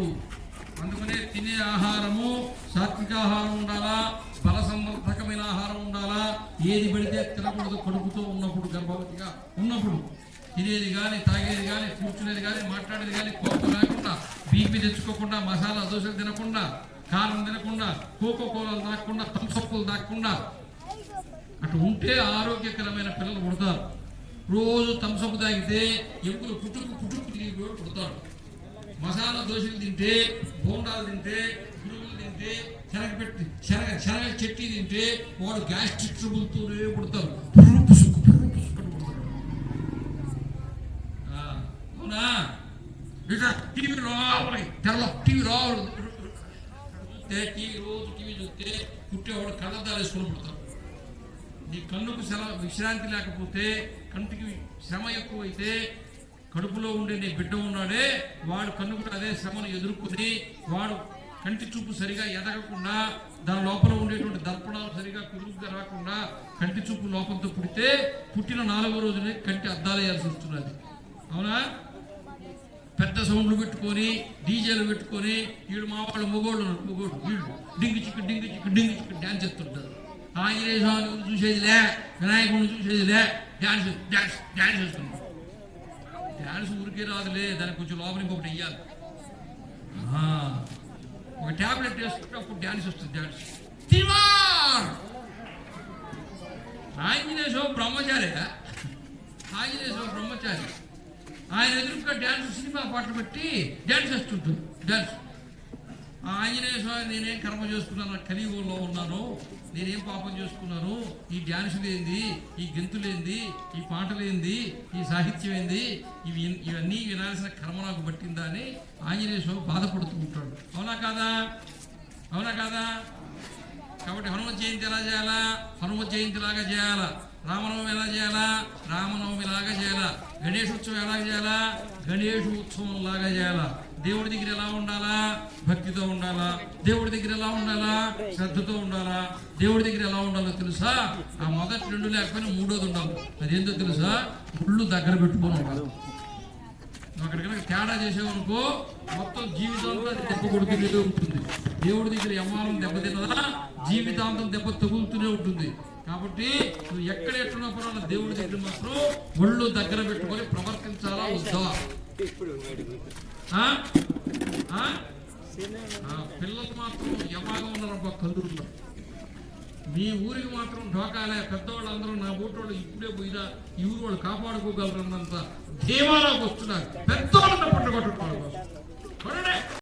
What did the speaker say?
కాదు. అందుకనే తినే ఆహారము సాత్విక ఆహారం ఉండాలా, బల సమర్థకమైన ఆహారం ఉండాలా. ఏది పడితే తినకూడదు. కడుపుతో ఉన్నప్పుడు, గర్భవతిగా ఉన్నప్పుడు తినేది కానీ, తాగేది కానీ, కూర్చునేది కానీ, మాట్లాడేది కానీ కోపం లేకుండా, బీపీ తెచ్చుకోకుండా, మసాలా దోశలు తినకుండా, కారం తినకుండా, కోకో కోలాలు తాగకుండా, థమ్సప్పులు తాగకుండా అటు ఉంటే ఆరోగ్యకరమైన పిల్లలు పుడతారు. రోజు థమ్సప్ తాగితే ఎముకలు పుట్టుకు తిరిగి పుడతాడు. మసాలా దోశలు తింటే, బోండాలు తింటే, గురుగులు తింటే, శనగ చెట్టి తింటే వాడు గ్యాస్ట్రిక్ ట్రబుల్తోనే పుడతారు. అవునా? ఇట్లా టీవీ రావాలి, తెల్ల టీవీ రావాలి, రోజు టీవీ చూస్తే పుట్టేవాడు కళ్ళద్దాలు వేసుకుని పుడతారు. నీ కన్నుకు విశ్రాంతి లేకపోతే, కంటికి శ్రమ ఎక్కువైతే, కడుపులో ఉండే నీ బిడ్డ ఉన్నాడే వాడు కన్నుకు అదే శ్రమను ఎదుర్కొని వాడు కంటి చూపు సరిగా ఎదగకుండా, దాని లోపల ఉండేటువంటి దర్పణాలు సరిగా కుదురుగా రాకుండా కంటి చూపు లోపంతో పుడితే పుట్టిన 4వ రోజునే కంటి అద్దాలు వేయాల్సి వస్తున్నది. అవునా? పెద్ద సౌండ్లు పెట్టుకొని, డీజేలు పెట్టుకొని, వీడు మా వాళ్ళు మొగోళ్ళు వీళ్ళు డింగి చిక్కు డ్యాన్స్ చేస్తుంటారు. ఆంజనేయ స్వామిని చూసేదిలే, వినాయకుడిని చూసేదిలే, డ్యాన్స్ చేస్తున్నారు. డ్యాన్స్ ఊరికే రాదులే, దానికి కొంచెం లోపల ఇంకొకటి వెయ్యాలి. ఒక ట్యాబ్లెట్ వేసుకుంటే అప్పుడు డ్యాన్స్ వస్తుంది. డ్యాన్స్ ఆంజనేయ స్వామి బ్రహ్మచారి, ఆయన ఎదురుగా డ్యాన్స్, సినిమా పాటలు పెట్టి డ్యాన్స్ వేస్తుంటుంది. డ్యాన్స్ ఆంజనేయ స్వామి నేనేం కర్మ చేసుకున్నాను, కలియుగంలో ఉన్నాను, నేనేం పాపం చేసుకున్నాను, ఈ డ్యాన్సులు ఏంది, ఈ గెంతులేంది, ఈ పాటలేంది, ఈ సాహిత్యం ఏంది, ఇవన్నీ వినాల్సిన కర్మ నాకు పట్టిందా అని ఆంజనేయ స్వామి బాధపడుతూ ఉంటాడు. అవునా కాదా? కాబట్టి హనుమత్ జయంతి ఎలా చేయాలా? హనుమత్ జయంతిలాగా చేయాలా. రామనవమి ఎలా చేయాలా? రామనవమిలాగా చేయాలా. గణేశోత్సవం ఎలా చేయాలా? గణేష్ ఉత్సవం లాగా చేయాలా. దేవుడి దగ్గర ఎలా ఉండాలా? భక్తితో ఉండాలా. దేవుడి దగ్గర ఎలా ఉండాలా? శ్రద్ధతో ఉండాలా. దేవుడి దగ్గర ఎలా ఉండాలో తెలుసా? ఆ మొదటి 2 లేకపోయినా 3వది ఉండాలి. అదేంటో తెలుసా? ముళ్ళు దగ్గర పెట్టుకొని ఉండాలి. అక్కడ కనుక తేడా చేసేవనుకో మొత్తం జీవితంలో అది దెబ్బ కొడుతూనే ఉంటుంది. దేవుడి దగ్గర యమానం దెబ్బతిన్నదా జీవితాంతం దెబ్బ తగులుతూనే ఉంటుంది. కాబట్టి నువ్వు ఎక్కడ ఎట్టున్నప్పుడు దేవుడి దగ్గర మాత్రం ఒళ్ళు దగ్గర పెట్టుకొని ప్రవర్తించాలా వద్దా? పిల్లలు మాత్రం యమాగా ఉన్నారబ్బా, కదురున్నారు. మీ ఊరికి మాత్రం ఢోకాలే. పెద్దవాళ్ళు అందరూ నా ఊటోళ్ళు ఇప్పుడే పోయినా ఈ ఊరు వాళ్ళు కాపాడుకోగలరన్నంత ధీమాలోకి వస్తున్నారు. పెద్దవాళ్ళని పట్టుకోవడం